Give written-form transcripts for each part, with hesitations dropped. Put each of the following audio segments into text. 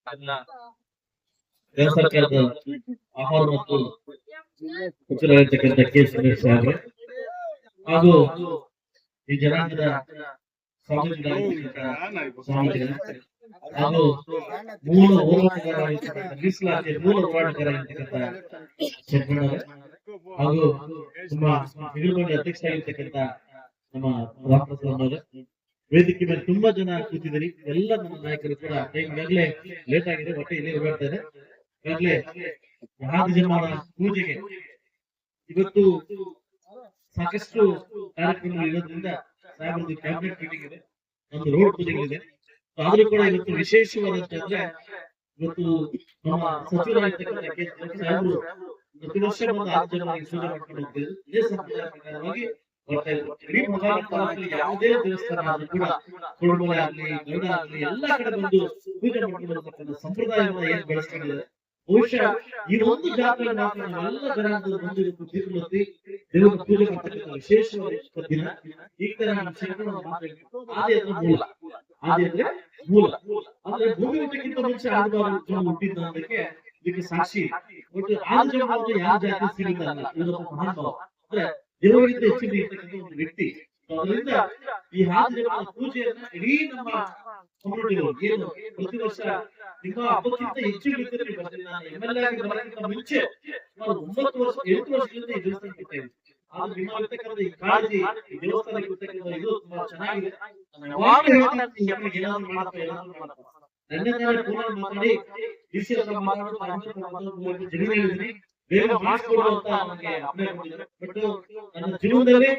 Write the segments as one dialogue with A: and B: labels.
A: ಕೇಂದ್ರ ಸರ್ಕಾರದ ಆಹಾರ ಮತ್ತು ಸಚಿವರಾಗಿರ್ತಕ್ಕಂಥ ಕೆ ಸುರೇಶ್ ಸಾಹೇಬ್ರೆ ಹಾಗೂ ಈ ಜನಾಂಗದ ಸ್ವಾಮೀಜಿಗಳ ಹಾಗೂ ಮೂಲ ಹೋರಾಟಗಾರರಾಗಿರ್ತಕ್ಕಂಥ ಮೀಸಲಾತಿ ಮೂಲ ಹೋರಾಟಗಾರರಾಗಿರ್ತಕ್ಕಂಥ ಶೆಟ್ಟಣ್ಣವರೇ ಹಾಗೂ ತುಂಬಾ ನಿಗಮಗಳ ಅಧ್ಯಕ್ಷರಾಗಿರ್ತಕ್ಕಂಥ ನಮ್ಮ ರಾಮಪ್ರಸಾದ್ ವೇದಿಕೆ ಮೇಲೆ ತುಂಬಾ ಜನ ಕೂತಿದ್ದೀರಿ. ಎಲ್ಲ ನಮ್ಮ ನಾಯಕರು ಕೂಡ ಈಗಾಗಲೇ ಲೇಟ್ ಆಗಿದೆ, ಹೊಟ್ಟೆ ಇಲ್ಲಿ ಓಡಾಡ್ತಾ ಇದೆ. ಈಗಾಗಲೇ ಮಹಾಜನ್ಮನ ಪೂಜೆಗೆ ಇವತ್ತು ಸಾಕಷ್ಟು ಕಾರ್ಯಕ್ರಮಗಳು ಇರೋದ್ರಿಂದ ಸಾಹೇಬರದ್ದು ಕ್ಯಾಬಿನೆಟ್ ಮೀಟಿಂಗ್ ಇದೆ, ಒಂದು ರೋಡ್ ಪೂಜೆಗಳಿದೆ. ಆದ್ರೂ ಕೂಡ ಇವತ್ತು ವಿಶೇಷವಾದಂತಂದ್ರೆ ಇವತ್ತು ನಮ್ಮ ಸಚಿವರಾಗಿರ್ತಕ್ಕಂಥ ಕೆ ಸಾಹೇಬರು ಪ್ರತಿ ವರ್ಷ ಬಂದು 6 ಜನರಿಗೆ ಪೂಜೆ ಮಾಡ್ಕೊಂಡು ಹೋಗ್ತಿದ್ರು. ಇದೇ ಸಂಪ್ರದಾಯ ಪ್ರಕಾರವಾಗಿ ಯಾವುದೇ ದೇವಸ್ಥಾನ ಆದ್ರೂ ಕೂಡ ಕುರುಬ ಆಗ್ಲಿ ಗೌಡ ಆಗ್ಲಿ ಎಲ್ಲಾ ಕಡೆ ಬಂದು ಪೂಜೆ ಮಾಡ್ಕೊಂಡು ಸಂಪ್ರದಾಯವನ್ನು ಏನ್ ಬೆಳೆಸ್ಕೊಂಡಿದ್ದಾರೆ. ಬಹುಶಃ ಈ ಒಂದು ಜಾತ್ರೆ ಮಾತ್ರ ನಾವೆಲ್ಲ ಜನಾಂಗದ ಬಂದು ಕೂತ್ಕೊಳ್ಳಿ ದೇವರ ಪೂಜೆ ಮಾಡ್ತಕ್ಕಂಥ ವಿಶೇಷವಾದ ದಿನ. ಈ ತರ ಆದಿ ಅಂದ್ರೆ ಮೂಲ, ಆದಿ ಅಂದ್ರೆ ಮೂಲ ಅಂದ್ರೆ ಭೂಮಿ ಹುಟ್ಟಕ್ಕಿಂತ ಮುಂಚೆ ಆದಿವಾರ ಹುಟ್ಟಿದ್ದ ಅನ್ನೋದಕ್ಕೆ ಇದಕ್ಕೆ ಸಾಕ್ಷಿ. ಒಟ್ಟು ಆದಿ ಜನ ಯಾವ ಜಾತಿ ಸಿಗುತ್ತಲ್ಲ ಇವರೊಬ್ಬ ಮಹಾನುಭಾವ ಅಂದ್ರೆ ದೇವರಿಂದ ಹೆಚ್ಚಿನ ಇರ್ತಕ್ಕಂಥ ಒಂದು ವ್ಯಕ್ತಿ. ಅದರಿಂದ ಈ ಆದಿದೇವರ ಪೂಜೆಯನ್ನ ಇಡೀ ನಮ್ಮ ಕಮ್ಯುನಿಟಿ ಏನು ಪ್ರತಿ ವರ್ಷ ನಿಮ್ಮ ಹಬ್ಬಕ್ಕಿಂತ ಹೆಚ್ಚು MLA ಆಗಿ ಬರೋಕ್ಕಿಂತ ಮುಂಚೆ ಸುಮಾರು 9 ವರ್ಷ 8 ವರ್ಷದಿಂದ ಈ ದೇವಸ್ಥಾನಕ್ಕೆ ಇರ್ತಾ ಇದ್ದೀವಿ. ಆದ್ರೆ ನಿಮ್ಮ ಇರ್ತಕ್ಕಂಥ ಈ ಕಾಳಜಿ ಈ ದೇವಸ್ಥಾನಕ್ಕೆ ಇರ್ತಕ್ಕಂಥ ಇದು ತುಂಬಾ ಚೆನ್ನಾಗಿದೆ. ಏನಾದ್ರು ಮಾಡಪ್ಪ ನನ್ನ ಪೂರ್ಣ ಮಾತಾಡಿ DC ಮಾತಾಡೋದು ಜಮೀನು ಹೇಳಿದ್ರಿ ಬೇಗ ಮಾಡಿಸ್ಕೊಡು ಅಂತ ನನಗೆ ಅಪ್ಲೈ ಮಾಡಿದ್ದಾರೆ. ಬಟ್ ನನ್ನ ಜೀವನದಲ್ಲಿ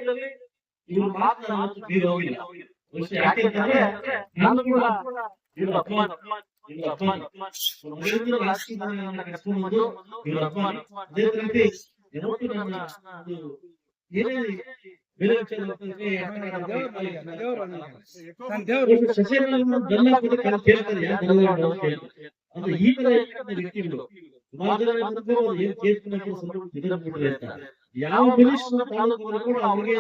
A: ಇವ್ರ ಮಾತು ನಾನು ಬೀರ್ ಹೋಗಿಲ್ಲ. ಯಾಕೆಂತಂದ್ರೆ ನಾನು ಕೂಡ ಇವ್ರ ಅಭಿಮಾನ ರಾಜಕೀಯವನ್ನು ಕಟ್ಕೊಂಡು ಇವ್ರ ಅಭಿಮಾನ. ಅದೇ ರೀತಿ ಯಾವತ್ತೂ ನನ್ನ ಏನೇ ಬೇರೆ ಅಂದ್ರೆ ಈ ತರ ವ್ಯಕ್ತಿಗಳು ಯಾವ ಮಿನಿಸ್ಟರ್ ತಾಲೂಕು ಕೂಡ ಅವರಿಗೆ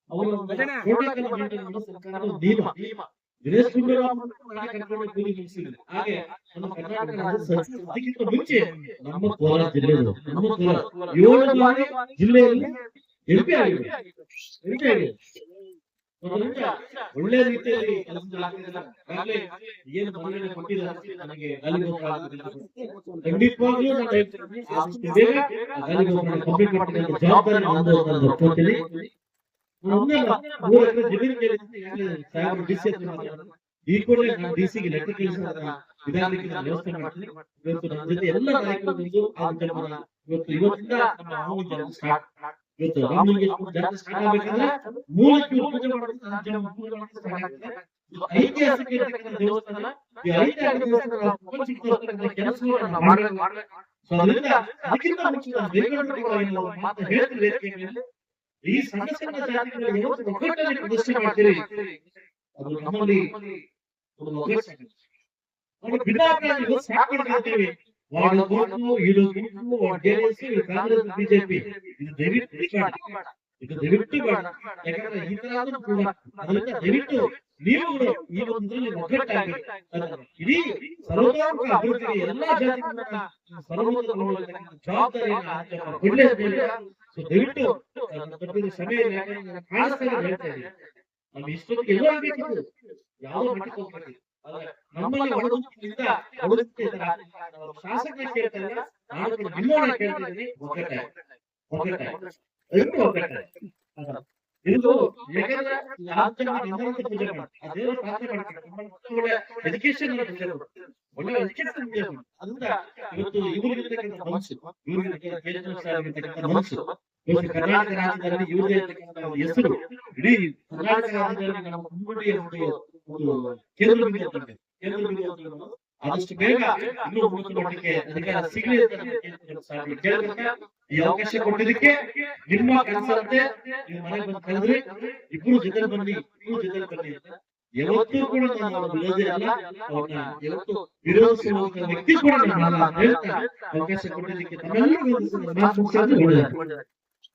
A: ಅವರು ದಿನೇಶ್ ಹಾಗೆ ನಮ್ಮ ಕರ್ನಾಟಕ ಅದಕ್ಕಿಂತ ಮುಂಚೆ ನಮ್ಮ ಕೋಲಾರ ಜಿಲ್ಲೆಯದು ನಮ್ಮ ಕೋಲಾರ 7 ಬಾರಿ ಜಿಲ್ಲೆಯಲ್ಲಿ MP ಆಗಿದೆ. ಒಳ್ಳೆ ರೀತಿಯಲ್ಲಿ ಕೆಲಸಗಳಾಗ್ತಿದ್ದಾರೆ. ಏನು ಮನವಿ ಕೊಟ್ಟಿದ್ದಾರೆ ನನಗೆ ಖಂಡಿತವಾಗ್ಲೂ ಕಂಪ್ಲೀಟ್ ಮಾಡ್ತಕ್ಕಂಥ ಜವಾಬ್ದಾರಿ ನೋಡ್ಕೊತೀನಿ. ಈ ಕೂಡಲೇ ನಾನು DC-ಗೆ ಲೆಟರ್ ಕಳಿಸಿದ ವಿಧಾನಕ್ಕೆ ವ್ಯವಸ್ಥೆ ಮಾಡ್ತೀನಿ. ಇವತ್ತು ನನ್ನ ಜೊತೆ ಎಲ್ಲ ನಾಯಕರು ಇವತ್ತಿಂದ ನಮ್ಮ ಹಾವು ಸ್ಟಾರ್ಟ್. ಇವತ್ತು ರಾಮಲಿಂಗೇಶ್ವರ ಜಾತ್ರೆ ಸ್ಟಾರ್ಟ್ ಆಗ್ಬೇಕಂದ್ರೆ ಮೂಲಕ್ಕೆ ಪೂಜೆ ಮಾಡೋದು ಐತಿಹಾಸಿಕ ಇರತಕ್ಕಂಥ ದೇವಸ್ಥಾನ. ಈ ಐತಿಹಾಸಿಕ ದೇವಸ್ಥಾನ ಕೆಲಸಗಳನ್ನು ಮಾಡಬೇಕು. ಸೊ ಅದರಿಂದ ಅದಕ್ಕಿಂತ ಮುಂಚೆ ಮಾತು ಹೇಳ್ತೀವಿ. ಈ ಸಣ್ಣ ಸಣ್ಣ ಜಾತಿಗಳಲ್ಲಿ ಒಗ್ಗಟ್ಟಲ್ಲಿ ಪ್ರದರ್ಶನ ಮಾಡ್ತೀರಿ. ಅದು ನಮ್ಮಲ್ಲಿ ಭಿನ್ನಾಭಿಪ್ರಾಯ ಸಾಕೊಂಡಿರ್ತೀವಿ. ಬಿಜೆಪಿ ಇದು ದಯವಿಟ್ಟು ಬೇಡ. ಯಾಕಂದ್ರೆ ಈ ತರ ಅದರಿಂದ ದಯವಿಟ್ಟು ನೀವು ಈ ಒಂದ್ರಲ್ಲಿ ಒಗ್ಗಟ್ಟಾಗಿ ಇಡೀ ಸರ್ವತೋಮುಖ ಅಭಿವೃದ್ಧಿಗೆ ಎಲ್ಲಾ ಜಾತಿಗಳ ಜವಾಬ್ದಾರಿಯನ್ನು ಕೊಡ್ಲೇಬೇಕು. ಸೊ ದಯವಿಟ್ಟು ಸಮಯ ಕಾಣಿಸ್ತಾ ಹೇಳ್ತಾ ಇದ್ದೀವಿ. ನಮ್ಮ ಇಷ್ಟೊತ್ತಿಗೆ ಎಲ್ಲ ಬೇಕಿತ್ತು ಯಾವುದೋ ಮಟ್ಟಕ್ಕೆ ಹೋಗ್ಬೇಕು. ನಮ್ಮಲ್ಲಿ ಶಾಸಕ ಕೇಳ್ತಾರೆ, ನಾನು ನಿಮ್ಮನ್ನ ಕೇಳ್ತಾ ಇದ್ದೀನಿ. ಇದು ಯಾಕಂದ್ರೆ ಪೂಜೆ ಮಾಡಿ ಎಜುಕೇಶನ್ ಒಳ್ಳೆ ಎಜುಕೇಶನ್ ಅದರಿಂದ ಇವತ್ತು ಇವ್ರಿಗಿರ್ತಕ್ಕಂಥ ಮನಸ್ಸು ಮನಸ್ಸು ಕರ್ನಾಟಕ ರಾಜ್ಯದಲ್ಲಿ ಇವ್ರದೇ ಹೆಸರು ಇಡೀ ಕರ್ನಾಟಕ ರಾಜ್ಯದಲ್ಲಿ ನಮ್ಮ ಮುನ್ನುಡಿಯ ಕೇಂದ್ರ ಬಿಂದು ಆದಷ್ಟು ಬೇಗ ಇನ್ನೂ ಮುಗಿದುಕೊಳ್ಳಲಿಕ್ಕೆ ಅಧಿಕಾರ ಸಿಗಲಿ ಅಂತ ಈ ಅವಕಾಶ ಕೊಟ್ಟಿದ್ದಕ್ಕೆ ನಿಮ್ಮ ಕೆಲಸದಂತೆ ನೀವು ಮನೆಗೆ ಬಂದು ಕರೆದ್ರಿ. ಇಬ್ರು ಜೊತೆ ಬನ್ನಿ ಅಂತ ಯಾವತ್ತೂ ಕೂಡ ನಾನು ವಿರೋಧಿ ಅಲ್ಲ, ಅವ್ರನ್ನ ಯಾವತ್ತು ವಿರೋಧಿಸುವ ವ್ಯಕ್ತಿ ಕೂಡ ನಾನು ಹೇಳ್ತಾ ಅವಕಾಶ ಕೊಟ್ಟಿದ್ದಕ್ಕೆ ತಮ್ಮೆಲ್ಲರಿಗೂ